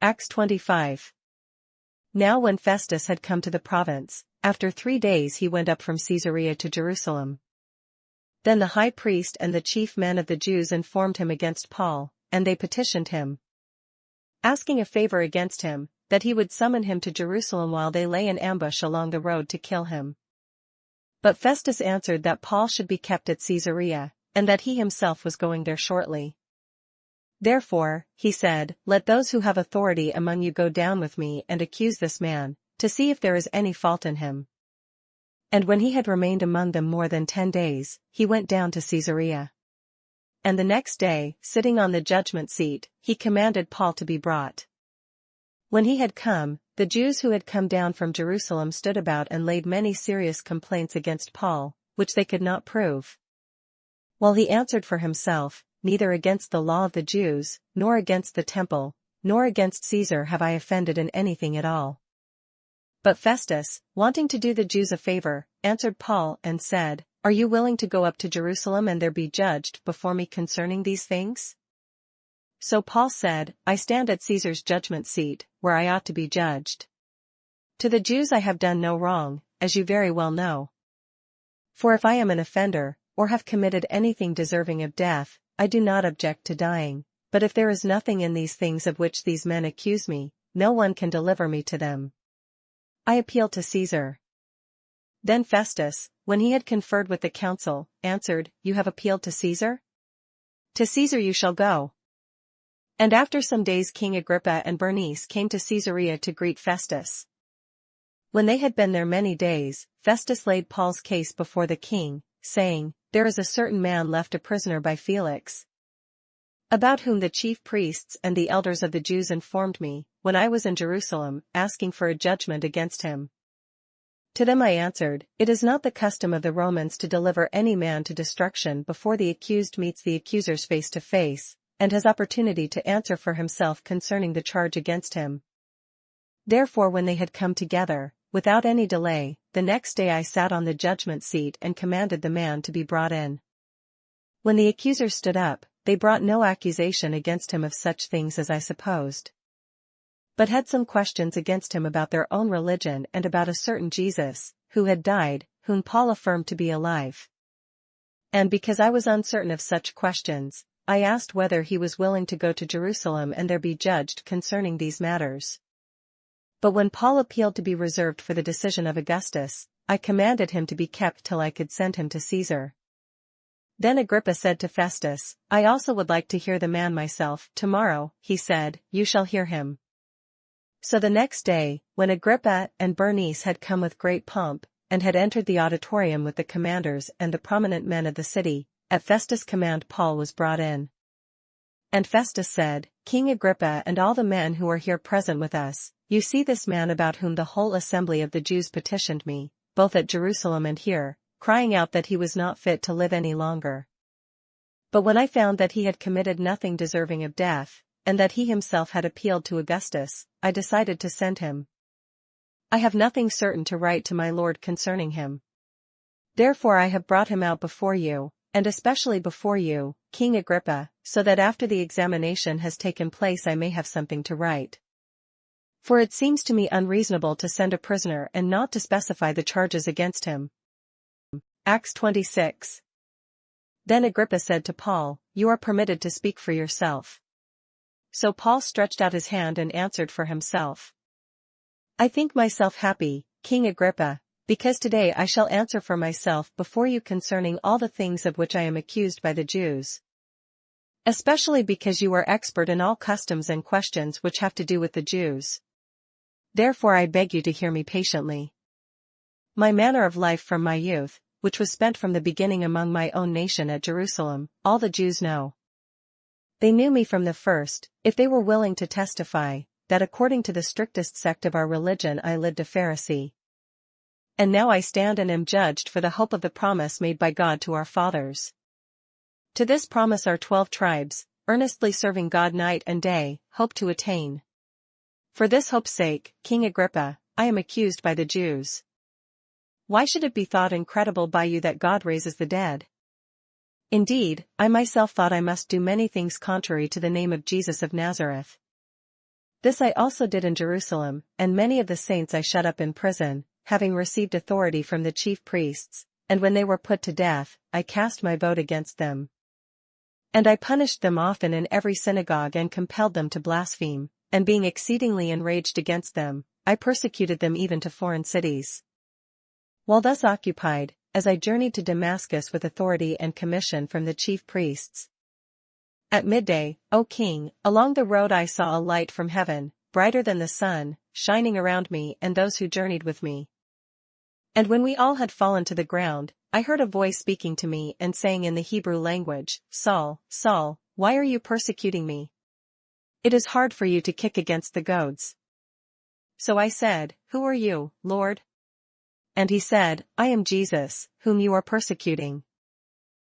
Acts 25. Now when Festus had come to the province, after 3 days he went up from Caesarea to Jerusalem. Then the high priest and the chief men of the Jews informed him against Paul, and they petitioned him, asking a favor against him, that he would summon him to Jerusalem while they lay in ambush along the road to kill him. But Festus answered that Paul should be kept at Caesarea, and that he himself was going there shortly. Therefore, he said, let those who have authority among you go down with me and accuse this man, to see if there is any fault in him. And when he had remained among them more than 10 days, he went down to Caesarea. And the next day, sitting on the judgment seat, he commanded Paul to be brought. When he had come, the Jews who had come down from Jerusalem stood about and laid many serious complaints against Paul, which they could not prove. While he answered for himself, neither against the law of the Jews, nor against the temple, nor against Caesar have I offended in anything at all. But Festus, wanting to do the Jews a favor, answered Paul and said, Are you willing to go up to Jerusalem and there be judged before me concerning these things? So Paul said, I stand at Caesar's judgment seat, where I ought to be judged. To the Jews I have done no wrong, as you very well know. For if I am an offender, or have committed anything deserving of death, I do not object to dying, but if there is nothing in these things of which these men accuse me, no one can deliver me to them. I appeal to Caesar. Then Festus, when he had conferred with the council, answered, You have appealed to Caesar? To Caesar you shall go. And after some days King Agrippa and Bernice came to Caesarea to greet Festus. When they had been there many days, Festus laid Paul's case before the king, saying, There is a certain man left a prisoner by Felix, about whom the chief priests and the elders of the Jews informed me, when I was in Jerusalem, asking for a judgment against him. To them I answered, It is not the custom of the Romans to deliver any man to destruction before the accused meets the accusers face to face, and has opportunity to answer for himself concerning the charge against him. Therefore when they had come together, without any delay, the next day I sat on the judgment seat and commanded the man to be brought in. When the accusers stood up, they brought no accusation against him of such things as I supposed, but had some questions against him about their own religion and about a certain Jesus, who had died, whom Paul affirmed to be alive. And because I was uncertain of such questions, I asked whether he was willing to go to Jerusalem and there be judged concerning these matters. But when Paul appealed to be reserved for the decision of Augustus, I commanded him to be kept till I could send him to Caesar. Then Agrippa said to Festus, I also would like to hear the man myself. Tomorrow, he said, you shall hear him. So the next day, when Agrippa and Bernice had come with great pomp, and had entered the auditorium with the commanders and the prominent men of the city, at Festus' command Paul was brought in. And Festus said, King Agrippa and all the men who are here present with us, you see this man about whom the whole assembly of the Jews petitioned me, both at Jerusalem and here, crying out that he was not fit to live any longer. But when I found that he had committed nothing deserving of death, and that he himself had appealed to Augustus, I decided to send him. I have nothing certain to write to my lord concerning him. Therefore I have brought him out before you, and especially before you, King Agrippa, so that after the examination has taken place I may have something to write. For it seems to me unreasonable to send a prisoner and not to specify the charges against him. Acts 26. Then Agrippa said to Paul, You are permitted to speak for yourself. So Paul stretched out his hand and answered for himself. I think myself happy, King Agrippa, because today I shall answer for myself before you concerning all the things of which I am accused by the Jews. Especially because you are expert in all customs and questions which have to do with the Jews. Therefore I beg you to hear me patiently. My manner of life from my youth, which was spent from the beginning among my own nation at Jerusalem, all the Jews know. They knew me from the first, if they were willing to testify, that according to the strictest sect of our religion I lived a Pharisee. And now I stand and am judged for the hope of the promise made by God to our fathers. To this promise our 12 tribes, earnestly serving God night and day, hope to attain. For this hope's sake, King Agrippa, I am accused by the Jews. Why should it be thought incredible by you that God raises the dead? Indeed, I myself thought I must do many things contrary to the name of Jesus of Nazareth. This I also did in Jerusalem, and many of the saints I shut up in prison, having received authority from the chief priests, and when they were put to death, I cast my vote against them. And I punished them often in every synagogue and compelled them to blaspheme, and being exceedingly enraged against them, I persecuted them even to foreign cities. While thus occupied, as I journeyed to Damascus with authority and commission from the chief priests. At midday, O king, along the road I saw a light from heaven, brighter than the sun, shining around me and those who journeyed with me. And when we all had fallen to the ground, I heard a voice speaking to me and saying in the Hebrew language, Saul, Saul, why are you persecuting me? It is hard for you to kick against the goads. So I said, Who are you, Lord? And he said, I am Jesus, whom you are persecuting.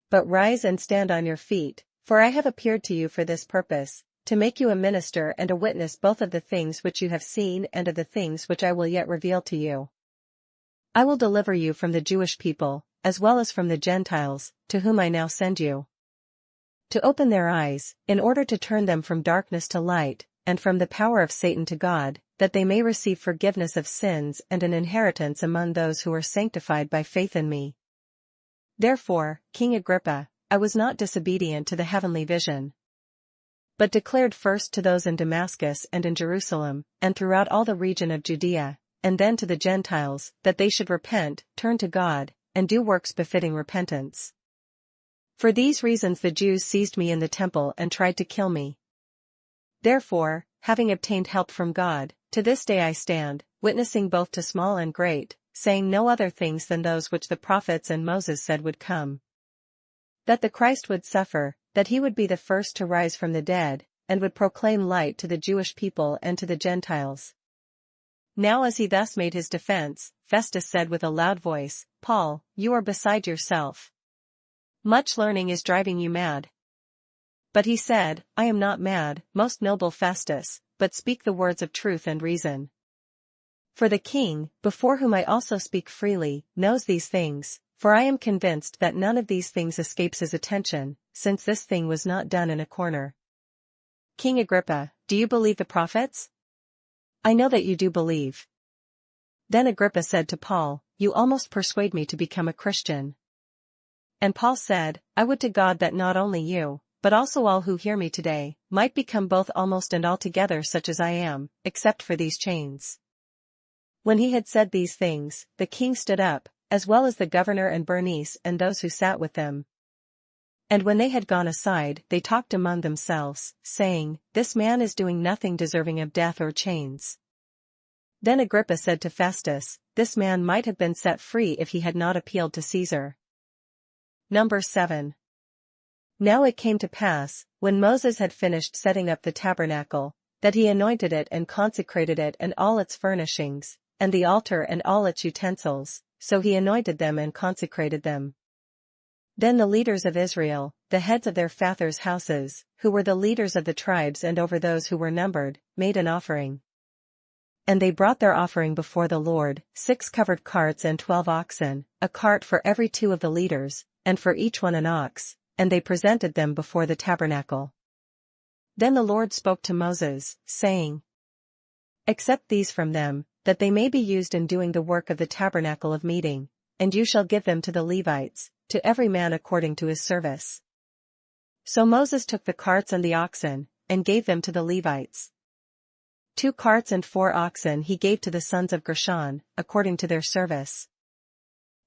But rise and stand on your feet, for I have appeared to you for this purpose, to make you a minister and a witness both of the things which you have seen and of the things which I will yet reveal to you. I will deliver you from the Jewish people, as well as from the Gentiles, to whom I now send you. To open their eyes, in order to turn them from darkness to light, and from the power of Satan to God, that they may receive forgiveness of sins and an inheritance among those who are sanctified by faith in me. Therefore, King Agrippa, I was not disobedient to the heavenly vision, but declared first to those in Damascus and in Jerusalem, and throughout all the region of Judea, and then to the Gentiles, that they should repent, turn to God, and do works befitting repentance. For these reasons the Jews seized me in the temple and tried to kill me. Therefore, having obtained help from God, to this day I stand, witnessing both to small and great, saying no other things than those which the prophets and Moses said would come. That the Christ would suffer, that he would be the first to rise from the dead, and would proclaim light to the Jewish people and to the Gentiles. Now as he thus made his defense, Festus said with a loud voice, Paul, you are beside yourself. Much learning is driving you mad. But he said, I am not mad, most noble Festus, but speak the words of truth and reason. For the king, before whom I also speak freely, knows these things, for I am convinced that none of these things escapes his attention, since this thing was not done in a corner. King Agrippa, do you believe the prophets? I know that you do believe. Then Agrippa said to Paul, You almost persuade me to become a Christian. And Paul said, I would to God that not only you, but also all who hear me today, might become both almost and altogether such as I am, except for these chains. When he had said these things, the king stood up, as well as the governor and Bernice and those who sat with them. And when they had gone aside, they talked among themselves, saying, This man is doing nothing deserving of death or chains. Then Agrippa said to Festus, This man might have been set free if he had not appealed to Caesar. Numbers 7. Now it came to pass, when Moses had finished setting up the tabernacle, that he anointed it and consecrated it and all its furnishings, and the altar and all its utensils, so he anointed them and consecrated them. Then the leaders of Israel, the heads of their fathers' houses, who were the leaders of the tribes and over those who were numbered, made an offering. And they brought their offering before the Lord, 6 covered carts and 12 oxen, a cart for every 2 of the leaders, and for each one an ox, and they presented them before the tabernacle. Then the Lord spoke to Moses, saying, Accept these from them, that they may be used in doing the work of the tabernacle of meeting, and you shall give them to the Levites, to every man according to his service. So Moses took the carts and the oxen, and gave them to the Levites. 2 carts and 4 oxen he gave to the sons of Gershon, according to their service.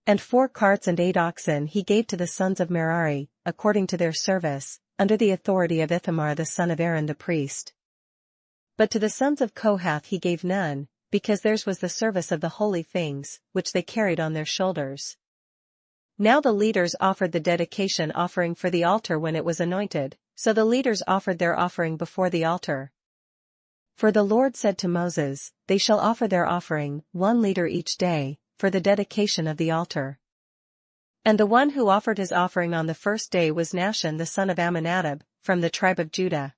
And 4 carts and 8 oxen he gave to the sons of Merari, according to their service, under the authority of Ithamar the son of Aaron the priest. But to the sons of Kohath he gave none, because theirs was the service of the holy things, which they carried on their shoulders. Now the leaders offered the dedication offering for the altar when it was anointed, so the leaders offered their offering before the altar. For the Lord said to Moses, They shall offer their offering, 1 leader each day, for the dedication of the altar. And the one who offered his offering on the first day was Nahshon the son of Amminadab, from the tribe of Judah.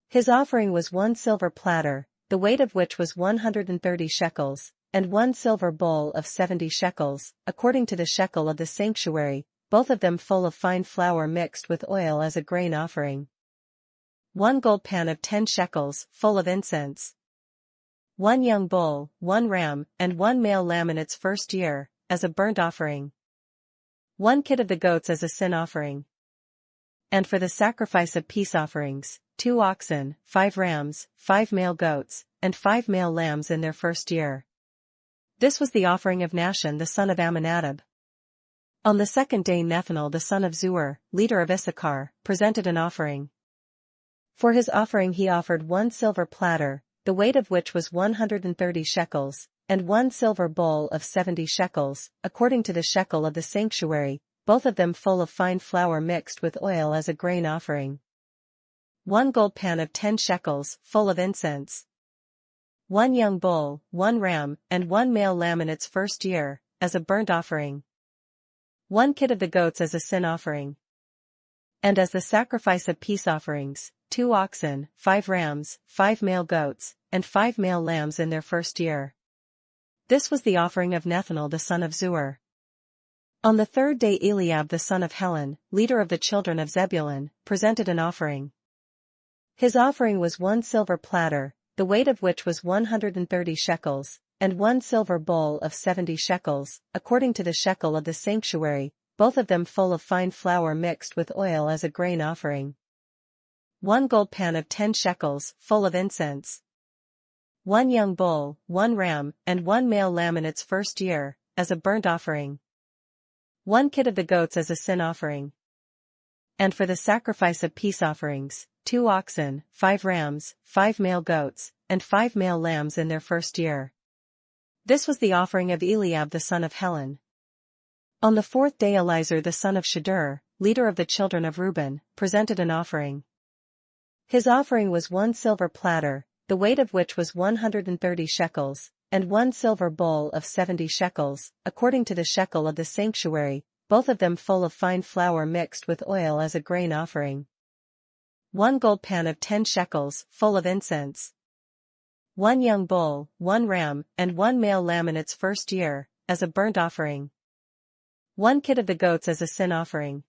His offering was 1 silver platter, the weight of which was 130 shekels, and 1 silver bowl of 70 shekels, according to the shekel of the sanctuary, both of them full of fine flour mixed with oil as a grain offering. 1 gold pan of 10 shekels, full of incense. 1 young bull, 1 ram, and 1 male lamb in its first year, as a burnt offering. 1 kid of the goats as a sin offering. And for the sacrifice of peace offerings, 2 oxen, 5 rams, 5 male goats, and 5 male lambs in their first year. This was the offering of Nahshon the son of Amminadab. On the second day Nethanel the son of Zuar, leader of Issachar, presented an offering. For his offering he offered 1 silver platter, the weight of which was 130 shekels, and 1 silver bowl of 70 shekels, according to the shekel of the sanctuary, both of them full of fine flour mixed with oil as a grain offering. 1 gold pan of 10 shekels, full of incense. 1 young bull, 1 ram, and 1 male lamb in its first year, as a burnt offering. 1 kid of the goats as a sin offering. And as the sacrifice of peace offerings, 2 oxen, 5 rams, 5 male goats, and 5 male lambs in their first year. This was the offering of Nethanel the son of Zuar. On the third day Eliab the son of Helon, leader of the children of Zebulun, presented an offering. His offering was 1 silver platter, the weight of which was 130 shekels, and 1 silver bowl of 70 shekels, according to the shekel of the sanctuary, both of them full of fine flour mixed with oil as a grain offering. 1 gold pan of 10 shekels, full of incense. 1 young bull, 1 ram, and 1 male lamb in its first year, as a burnt offering. 1 kid of the goats as a sin offering. And for the sacrifice of peace offerings, 2 oxen, 5 rams, 5 male goats, and 5 male lambs in their first year. This was the offering of Eliab the son of Helon. On the fourth day Elizur the son of Shedeur, leader of the children of Reuben, presented an offering. His offering was 1 silver platter, the weight of which was 130 shekels, and 1 silver bowl of 70 shekels, according to the shekel of the sanctuary, both of them full of fine flour mixed with oil as a grain offering. 1 gold pan of 10 shekels, full of incense. 1 young bull, 1 ram, and 1 male lamb in its first year, as a burnt offering. 1 kid of the goats as a sin offering.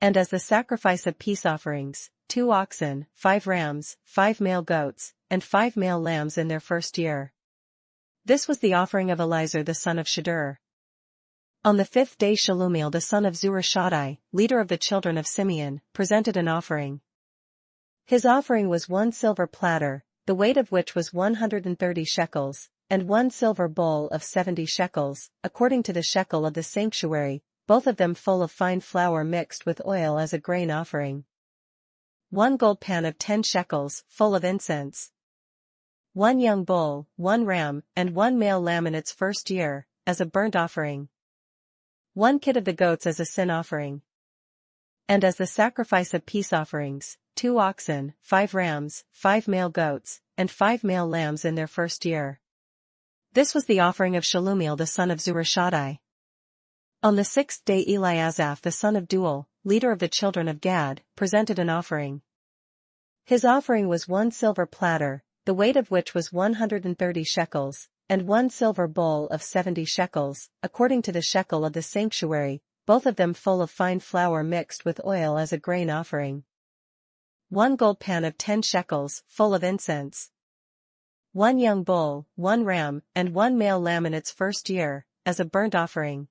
And as the sacrifice of peace offerings, 2 oxen, 5 rams, 5 male goats, and 5 male lambs in their first year. This was the offering of Elizur the son of Shedeur. On the fifth day Shelumiel the son of Zurishaddai, leader of the children of Simeon, presented an offering. His offering was 1 silver platter, the weight of which was 130 shekels, and 1 silver bowl of 70 shekels, according to the shekel of the sanctuary, both of them full of fine flour mixed with oil as a grain offering. 1 gold pan of 10 shekels, full of incense. 1 young bull, 1 ram, and 1 male lamb in its first year, as a burnt offering. 1 kid of the goats as a sin offering. And as the sacrifice of peace offerings, 2 oxen, 5 rams, 5 male goats, and 5 male lambs in their first year. This was the offering of Shelumiel the son of Zurishaddai. On the sixth day Eliasaph the son of Deuel, leader of the children of Gad, presented an offering. His offering was 1 silver platter, the weight of which was 130 shekels, and 1 silver bowl of 70 shekels, according to the shekel of the sanctuary, both of them full of fine flour mixed with oil as a grain offering. 1 gold pan of 10 shekels, full of incense. 1 young bull, 1 ram, and 1 male lamb in its first year, as a burnt offering.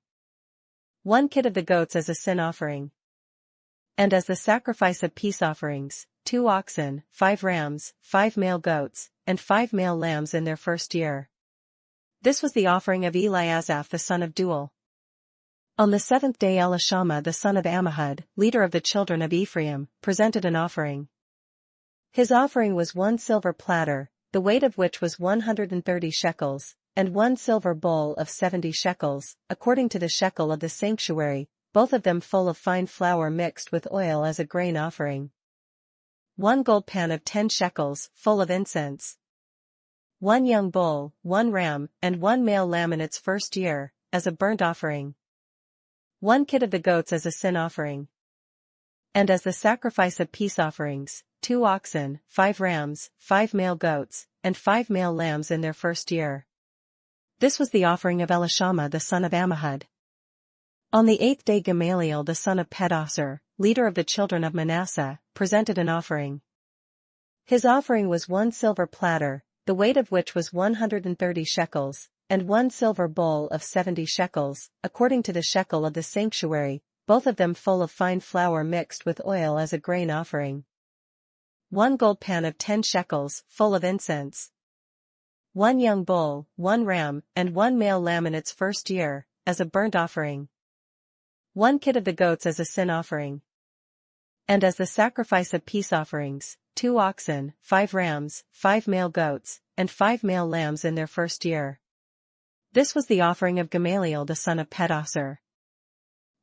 1 kid of the goats as a sin offering. And as the sacrifice of peace offerings, 2 oxen, 5 rams, 5 male goats, and 5 male lambs in their first year. This was the offering of Eliasaph the son of Deuel. On the seventh day Elishama the son of Ammihud, leader of the children of Ephraim, presented an offering. His offering was 1 silver platter, the weight of which was 130 shekels, and 1 silver bowl of 70 shekels, according to the shekel of the sanctuary, both of them full of fine flour mixed with oil as a grain offering. 1 gold pan of 10 shekels, full of incense. 1 young bull, 1 ram, and 1 male lamb in its first year, as a burnt offering. 1 kid of the goats as a sin offering. And as the sacrifice of peace offerings, 2 oxen, 5 rams, 5 male goats, and 5 male lambs in their first year. This was the offering of Elishama the son of Ammihud. On the 8th day Gamaliel the son of Pedahsur, leader of the children of Manasseh, presented an offering. His offering was 1 silver platter, the weight of which was 130 shekels, and 1 silver bowl of 70 shekels, according to the shekel of the sanctuary, both of them full of fine flour mixed with oil as a grain offering. 1 gold pan of 10 shekels, full of incense. 1 young bull, 1 ram, and 1 male lamb in its first year, as a burnt offering. 1 kid of the goats as a sin offering. And as the sacrifice of peace offerings, 2 oxen, 5 rams, 5 male goats, and 5 male lambs in their first year. This was the offering of Gamaliel the son of Pedasur.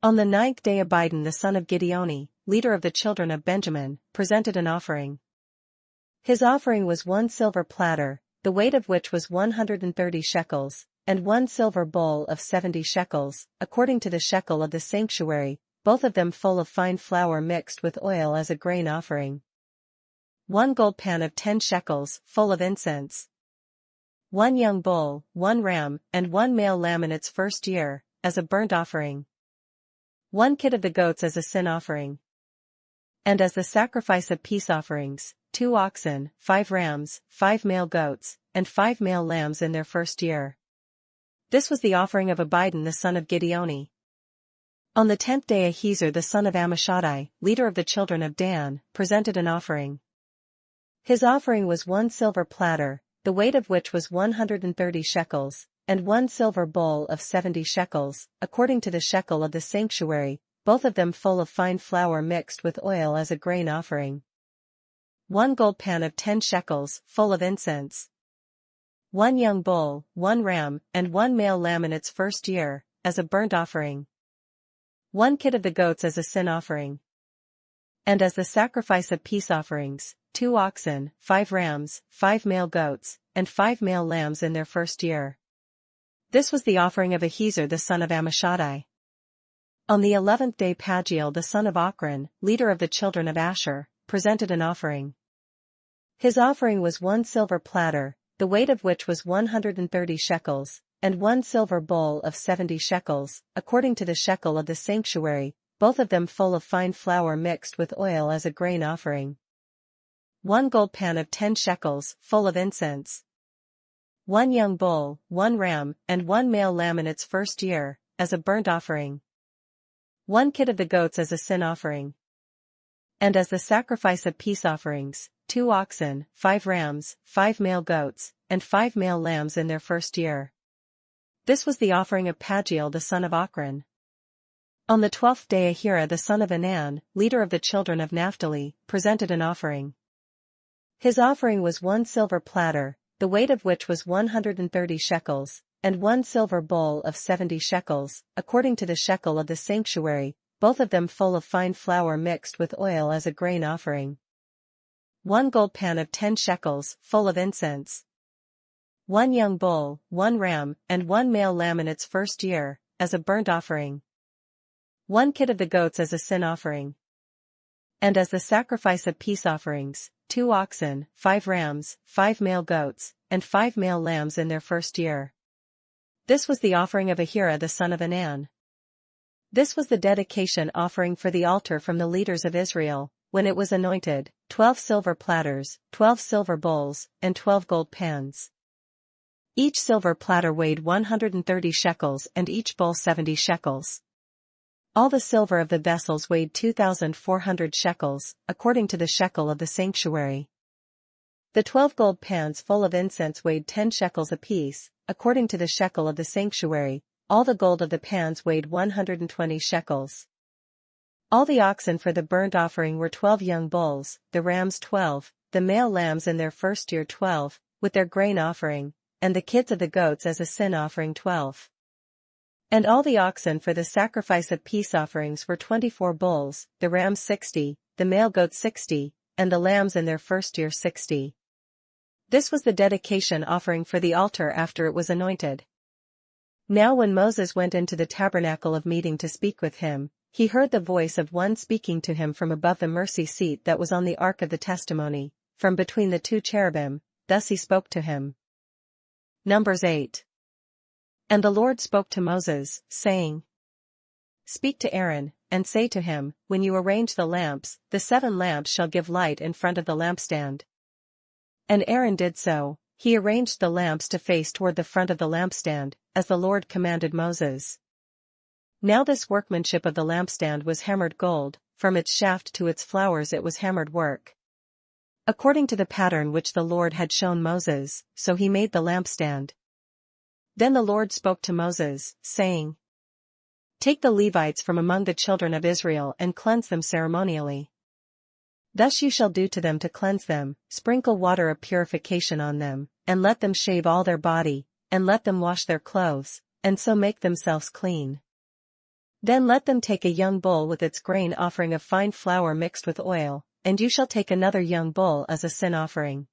On the 9th day Abidan the son of Gideoni, leader of the children of Benjamin, presented an offering. His offering was 1 silver platter, the weight of which was 130 shekels, and 1 silver bowl of 70 shekels, according to the shekel of the sanctuary, both of them full of fine flour mixed with oil as a grain offering. 1 gold pan of 10 shekels, full of incense. 1 young bull, 1 ram, and 1 male lamb in its first year, as a burnt offering. 1 kid of the goats as a sin offering. And as the sacrifice of peace offerings, 2 oxen, 5 rams, 5 male goats, and 5 male lambs in their first year. This was the offering of Abidan the son of Gideoni. On the 10th day Ahiezer the son of Ammishaddai, leader of the children of Dan, presented an offering. His offering was 1 silver platter, the weight of which was 130 shekels, and 1 silver bowl of 70 shekels, according to the shekel of the sanctuary, both of them full of fine flour mixed with oil as a grain offering. 1 gold pan of 10 shekels, full of incense. 1 young bull, 1 ram, and 1 male lamb in its first year, as a burnt offering. 1 kid of the goats as a sin offering. And as the sacrifice of peace offerings, 2 oxen, 5 rams, 5 male goats, and 5 male lambs in their first year. This was the offering of Ahiezer the son of Ammishaddai. On the 11th day Pagiel the son of Ochran, leader of the children of Asher, presented an offering. His offering was 1 silver platter, the weight of which was 130 shekels, and 1 silver bowl of 70 shekels, according to the shekel of the sanctuary, both of them full of fine flour mixed with oil as a grain offering. 1 gold pan of 10 shekels, full of incense. 1 young bull, 1 ram, and 1 male lamb in its first year, as a burnt offering. 1 kid of the goats as a sin offering. And as the sacrifice of peace offerings, 2 oxen, 5 rams, 5 male goats, and 5 male lambs in their first year. This was the offering of Pagiel the son of Ochran. On the 12th day Ahira the son of Anan, leader of the children of Naphtali, presented an offering. His offering was 1 silver platter, the weight of which was 130 shekels, and 1 silver bowl of 70 shekels, according to the shekel of the sanctuary, both of them full of fine flour mixed with oil as a grain offering. 1 gold pan of 10 shekels, full of incense. 1 young bull, 1 ram, and 1 male lamb in its first year, as a burnt offering. 1 kid of the goats as a sin offering. And as the sacrifice of peace offerings, 2 oxen, 5 rams, 5 male goats, and 5 male lambs in their first year. This was the offering of Ahira the son of Anan. This was the dedication offering for the altar from the leaders of Israel, when it was anointed, 12 silver platters, 12 silver bowls, and 12 gold pans. Each silver platter weighed 130 shekels and each bowl 70 shekels. All the silver of the vessels weighed 2,400 shekels, according to the shekel of the sanctuary. The 12 gold pans full of incense weighed 10 shekels apiece, according to the shekel of the sanctuary. All the gold of the pans weighed 120 shekels. All the oxen for the burnt offering were 12 young bulls, the rams 12, the male lambs in their first year 12, with their grain offering, and the kids of the goats as a sin offering 12. And all the oxen for the sacrifice of peace offerings were 24 bulls, the rams 60, the male goats 60, and the lambs in their first year 60. This was the dedication offering for the altar after it was anointed. Now when Moses went into the tabernacle of meeting to speak with him, he heard the voice of one speaking to him from above the mercy seat that was on the ark of the testimony, from between the 2 cherubim, thus he spoke to him. Numbers 8. And the Lord spoke to Moses, saying, Speak to Aaron, and say to him, when you arrange the lamps, the 7 lamps shall give light in front of the lampstand. And Aaron did so. He arranged the lamps to face toward the front of the lampstand, as the Lord commanded Moses. Now this workmanship of the lampstand was hammered gold, from its shaft to its flowers it was hammered work. According to the pattern which the Lord had shown Moses, so he made the lampstand. Then the Lord spoke to Moses, saying, Take the Levites from among the children of Israel and cleanse them ceremonially. Thus you shall do to them to cleanse them, sprinkle water of purification on them, and let them shave all their body, and let them wash their clothes, and so make themselves clean. Then let them take a young bull with its grain offering of fine flour mixed with oil, and you shall take another young bull as a sin offering.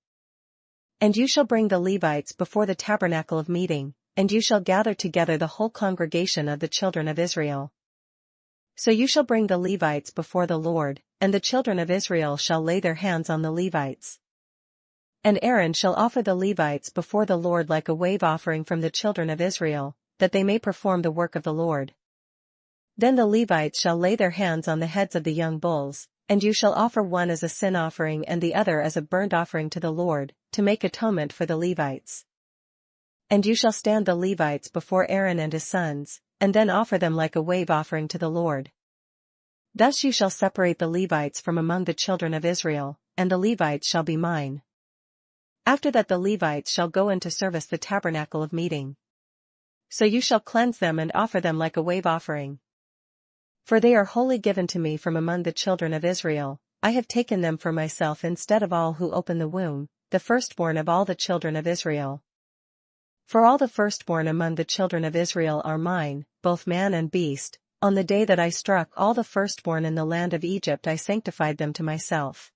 And you shall bring the Levites before the tabernacle of meeting, and you shall gather together the whole congregation of the children of Israel. So you shall bring the Levites before the Lord, and the children of Israel shall lay their hands on the Levites. And Aaron shall offer the Levites before the Lord like a wave offering from the children of Israel, that they may perform the work of the Lord. Then the Levites shall lay their hands on the heads of the young bulls, and you shall offer one as a sin offering and the other as a burnt offering to the Lord, to make atonement for the Levites. And you shall stand the Levites before Aaron and his sons, and then offer them like a wave offering to the Lord. Thus you shall separate the Levites from among the children of Israel, and the Levites shall be mine. After that the Levites shall go into service the tabernacle of meeting. So you shall cleanse them and offer them like a wave offering. For they are wholly given to me from among the children of Israel, I have taken them for myself instead of all who open the womb, the firstborn of all the children of Israel. For all the firstborn among the children of Israel are mine, both man and beast. On the day that I struck all the firstborn in the land of Egypt I sanctified them to myself.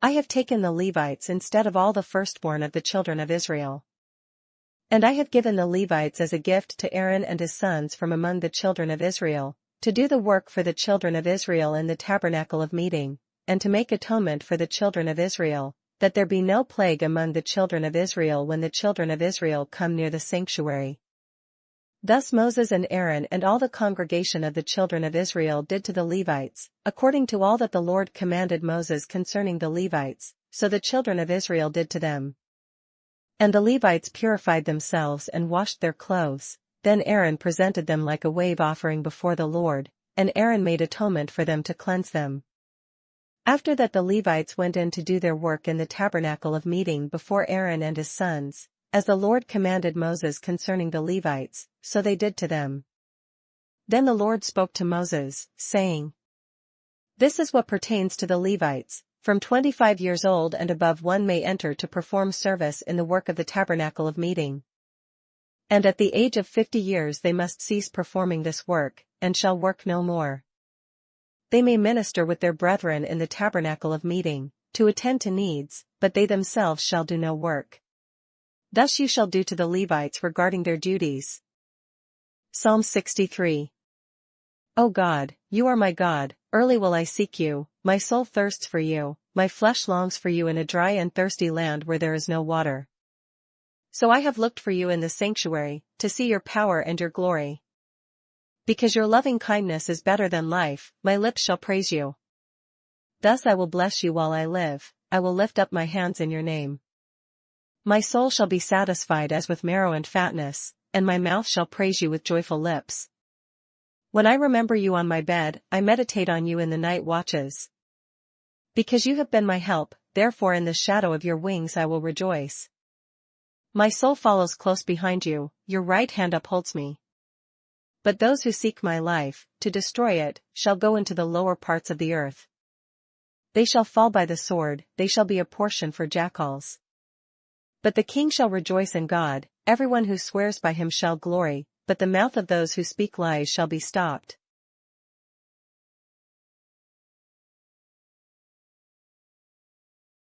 I have taken the Levites instead of all the firstborn of the children of Israel. And I have given the Levites as a gift to Aaron and his sons from among the children of Israel, to do the work for the children of Israel in the tabernacle of meeting, and to make atonement for the children of Israel, that there be no plague among the children of Israel when the children of Israel come near the sanctuary. Thus Moses and Aaron and all the congregation of the children of Israel did to the Levites, according to all that the Lord commanded Moses concerning the Levites, so the children of Israel did to them. And the Levites purified themselves and washed their clothes, then Aaron presented them like a wave offering before the Lord, and Aaron made atonement for them to cleanse them. After that the Levites went in to do their work in the tabernacle of meeting before Aaron and his sons, as the Lord commanded Moses concerning the Levites, so they did to them. Then the Lord spoke to Moses, saying, This is what pertains to the Levites, from 25 years old and above one may enter to perform service in the work of the tabernacle of meeting. And at the age of 50 years they must cease performing this work, and shall work no more. They may minister with their brethren in the tabernacle of meeting, to attend to needs, but they themselves shall do no work. Thus you shall do to the Levites regarding their duties. Psalms 63. O God, you are my God, early will I seek you, my soul thirsts for you, my flesh longs for you in a dry and thirsty land where there is no water. So I have looked for you in the sanctuary, to see your power and your glory. Because your loving kindness is better than life, my lips shall praise you. Thus I will bless you while I live, I will lift up my hands in your name. My soul shall be satisfied as with marrow and fatness, and my mouth shall praise you with joyful lips. When I remember you on my bed, I meditate on you in the night watches. Because you have been my help, therefore in the shadow of your wings I will rejoice. My soul follows close behind you, your right hand upholds me. But those who seek my life, to destroy it, shall go into the lower parts of the earth. They shall fall by the sword, they shall be a portion for jackals. But the king shall rejoice in God, everyone who swears by him shall glory, but the mouth of those who speak lies shall be stopped.